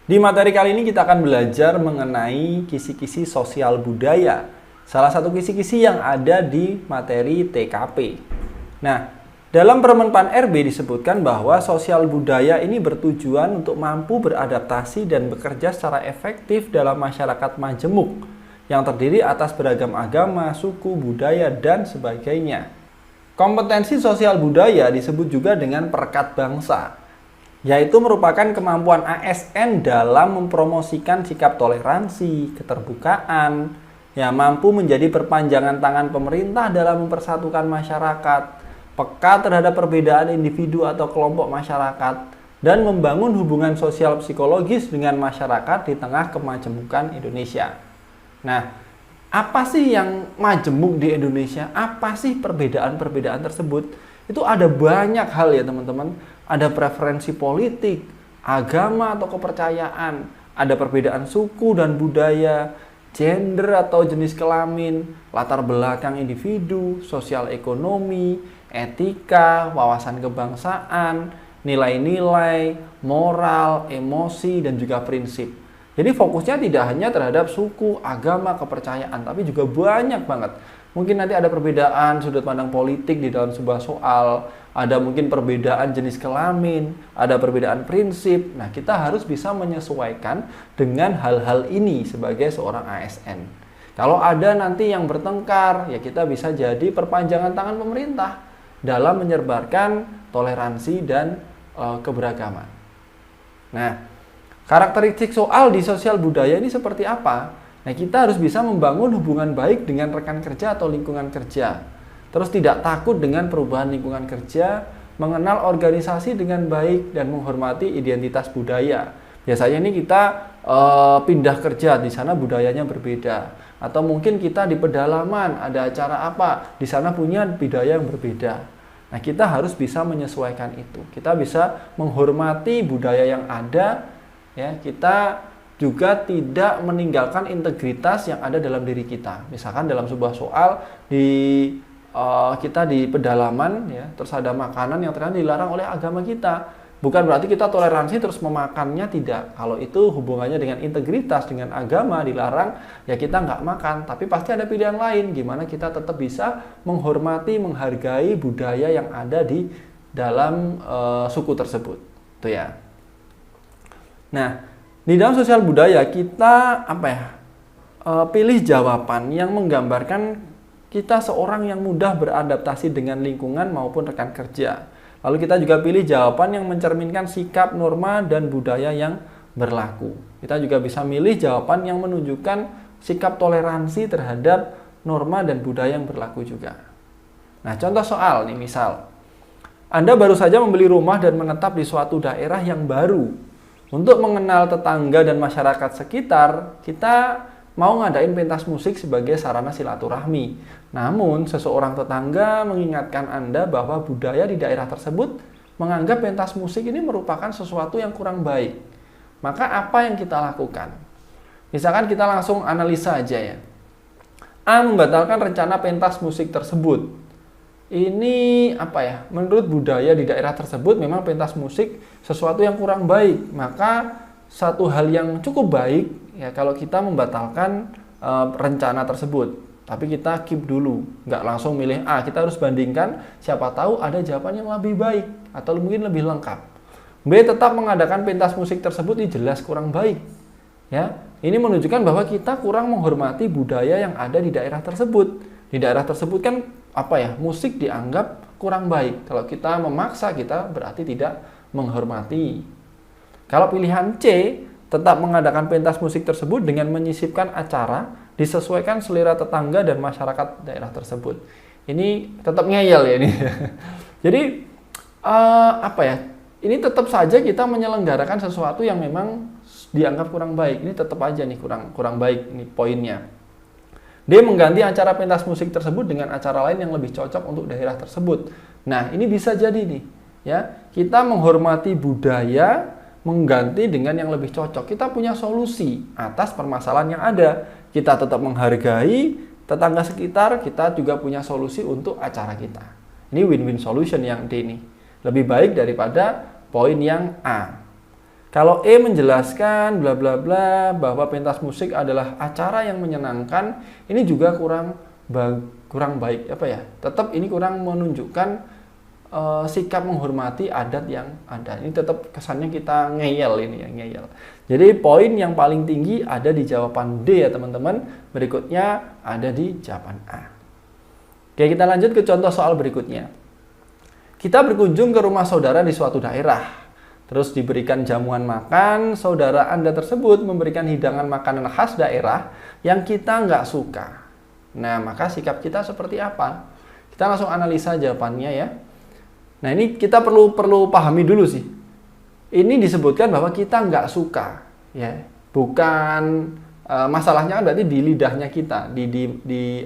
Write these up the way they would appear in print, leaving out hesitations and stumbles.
Di materi kali ini kita akan belajar mengenai kisi-kisi sosial budaya. Salah satu kisi-kisi yang ada di materi TKP. Nah, dalam Permenpan RB disebutkan bahwa sosial budaya ini bertujuan untuk mampu beradaptasi dan bekerja secara efektif dalam masyarakat majemuk yang terdiri atas beragam agama, suku, budaya, dan sebagainya. Kompetensi sosial budaya disebut juga dengan perekat bangsa, yaitu merupakan kemampuan ASN dalam mempromosikan sikap toleransi, keterbukaan, yang mampu menjadi perpanjangan tangan pemerintah dalam mempersatukan masyarakat, peka terhadap perbedaan individu atau kelompok masyarakat, dan membangun hubungan sosial psikologis dengan masyarakat di tengah kemajemukan Indonesia. Nah, apa sih yang majemuk di Indonesia? Apa sih perbedaan-perbedaan tersebut? Itu ada banyak hal ya teman-teman. Ada preferensi politik, agama atau kepercayaan, ada perbedaan suku dan budaya, gender atau jenis kelamin, latar belakang individu, sosial ekonomi, etika, wawasan kebangsaan, nilai-nilai, moral, emosi, dan juga prinsip. Jadi fokusnya tidak hanya terhadap suku, agama, kepercayaan, tapi juga banyak banget. Mungkin nanti ada perbedaan sudut pandang politik di dalam sebuah soal, ada mungkin perbedaan jenis kelamin, ada perbedaan prinsip. Nah, kita harus bisa menyesuaikan dengan hal-hal ini sebagai seorang ASN. Kalau ada nanti yang bertengkar, ya kita bisa jadi perpanjangan tangan pemerintah dalam menyebarkan toleransi dan keberagaman. Nah, karakteristik soal di sosial budaya ini seperti apa? Nah, kita harus bisa membangun hubungan baik dengan rekan kerja atau lingkungan kerja. Terus tidak takut dengan perubahan lingkungan kerja, mengenal organisasi dengan baik, dan menghormati identitas budaya. Biasanya ini kita pindah kerja, di sana budayanya berbeda. Atau mungkin kita di pedalaman, ada acara apa, di sana punya budaya yang berbeda. Nah, kita harus bisa menyesuaikan itu. Kita bisa menghormati budaya yang ada, ya, kita juga tidak meninggalkan integritas yang ada dalam diri kita. Misalkan dalam sebuah soal kita di pedalaman, ya, terus ada makanan yang ternyata dilarang oleh agama kita. Bukan berarti kita toleransi terus memakannya, tidak. Kalau itu hubungannya dengan integritas, dengan agama dilarang, ya kita nggak makan. Tapi pasti ada pilihan lain, gimana kita tetap bisa menghormati, menghargai budaya yang ada di dalam suku tersebut. Itu ya. Nah, di dalam sosial budaya kita pilih jawaban yang menggambarkan kita seorang yang mudah beradaptasi dengan lingkungan maupun rekan kerja. Lalu kita juga pilih jawaban yang mencerminkan sikap, norma, dan budaya yang berlaku. Kita juga bisa milih jawaban yang menunjukkan sikap toleransi terhadap norma dan budaya yang berlaku juga. Nah, contoh soal nih, misal Anda baru saja membeli rumah dan menetap di suatu daerah yang baru. Untuk mengenal tetangga dan masyarakat sekitar, kita mau ngadain pentas musik sebagai sarana silaturahmi. Namun, seseorang tetangga mengingatkan Anda bahwa budaya di daerah tersebut menganggap pentas musik ini merupakan sesuatu yang kurang baik. Maka apa yang kita lakukan? Misalkan kita langsung analisa aja ya. A membatalkan rencana pentas musik tersebut. Ini menurut budaya di daerah tersebut memang pentas musik sesuatu yang kurang baik. Maka satu hal yang cukup baik ya kalau kita membatalkan rencana tersebut. Tapi kita keep dulu, nggak langsung milih A. Kita harus bandingkan, siapa tahu ada jawaban yang lebih baik atau mungkin lebih lengkap. B, tetap mengadakan pentas musik tersebut ini jelas kurang baik. Ya, ini menunjukkan bahwa kita kurang menghormati budaya yang ada di daerah tersebut. Di daerah tersebut kan musik dianggap kurang baik. Kalau kita memaksa, kita berarti tidak menghormati. Kalau pilihan C, tetap mengadakan pentas musik tersebut dengan menyisipkan acara disesuaikan selera tetangga dan masyarakat daerah tersebut. Ini tetap ngeyel ya ini. Jadi ini tetap saja kita menyelenggarakan sesuatu yang memang dianggap kurang baik. Ini tetap aja nih kurang baik ini poinnya. D, mengganti acara pentas musik tersebut dengan acara lain yang lebih cocok untuk daerah tersebut. Nah, ini bisa jadi nih, ya. Kita menghormati budaya, mengganti dengan yang lebih cocok. Kita punya solusi atas permasalahan yang ada. Kita tetap menghargai tetangga sekitar, kita juga punya solusi untuk acara kita. Ini win-win solution yang D ini. Lebih baik daripada poin yang A. Kalau E menjelaskan bla bla bla bahwa pentas musik adalah acara yang menyenangkan, ini juga kurang baik apa ya? Tetap ini kurang menunjukkan sikap menghormati adat yang ada. Ini tetap kesannya kita ngeyel ini ya, ngeyel. Jadi poin yang paling tinggi ada di jawaban D ya teman-teman. Berikutnya ada di jawaban A. Oke, kita lanjut ke contoh soal berikutnya. Kita berkunjung ke rumah saudara di suatu daerah. Terus diberikan jamuan makan, saudara Anda tersebut memberikan hidangan makanan khas daerah yang kita nggak suka. Nah, maka sikap kita seperti apa? Kita langsung analisa jawabannya ya. Nah, ini kita perlu pahami dulu sih. Ini disebutkan bahwa kita nggak suka, ya. Bukan masalahnya kan berarti di lidahnya kita, di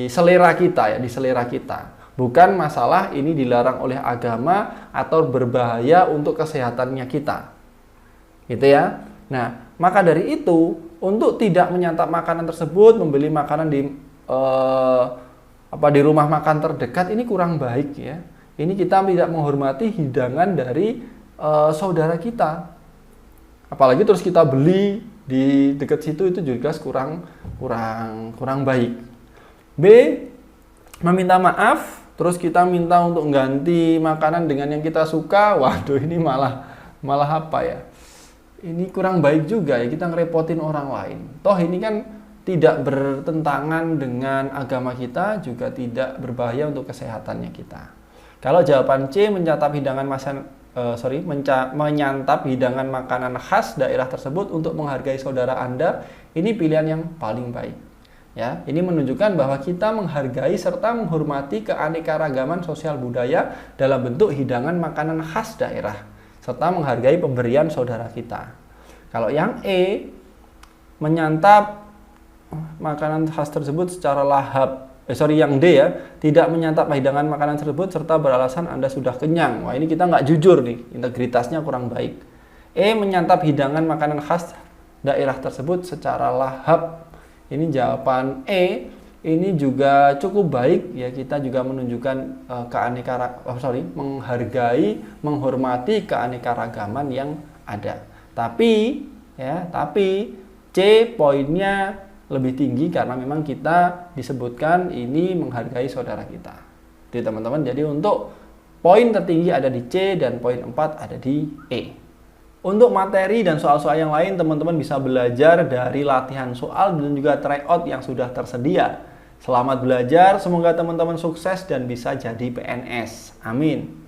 selera kita ya, di selera kita. Bukan masalah ini dilarang oleh agama atau berbahaya untuk kesehatannya kita. Gitu ya. Nah, maka dari itu, untuk tidak menyantap makanan tersebut, membeli makanan di rumah makan terdekat ini kurang baik ya. Ini kita tidak menghormati hidangan dari saudara kita. Apalagi terus kita beli di dekat situ, itu juga kurang baik. B, meminta maaf, terus kita minta untuk ganti makanan dengan yang kita suka. Waduh, ini malah apa ya? Ini kurang baik juga ya, kita ngerepotin orang lain. Toh ini kan tidak bertentangan dengan agama kita, juga tidak berbahaya untuk kesehatannya kita. Kalau jawaban C, menyantap hidangan makanan khas daerah tersebut untuk menghargai saudara Anda, ini pilihan yang paling baik. Ya, ini menunjukkan bahwa kita menghargai serta menghormati keanekaragaman sosial budaya dalam bentuk hidangan makanan khas daerah, serta menghargai pemberian saudara kita. Kalau yang E, menyantap makanan khas tersebut secara lahap. Yang D ya, tidak menyantap hidangan makanan tersebut serta beralasan Anda sudah kenyang. Wah, ini kita nggak jujur nih, integritasnya kurang baik. E, menyantap hidangan makanan khas daerah tersebut secara lahap. Ini jawaban E. Ini juga cukup baik ya, kita juga menunjukkan menghormati keanekaragaman yang ada. Tapi C poinnya lebih tinggi karena memang kita disebutkan ini menghargai saudara kita. Jadi teman-teman, jadi untuk poin tertinggi ada di C dan poin 4 ada di E. Untuk materi dan soal-soal yang lain, teman-teman bisa belajar dari latihan soal dan juga tryout yang sudah tersedia. Selamat belajar, semoga teman-teman sukses dan bisa jadi PNS. Amin.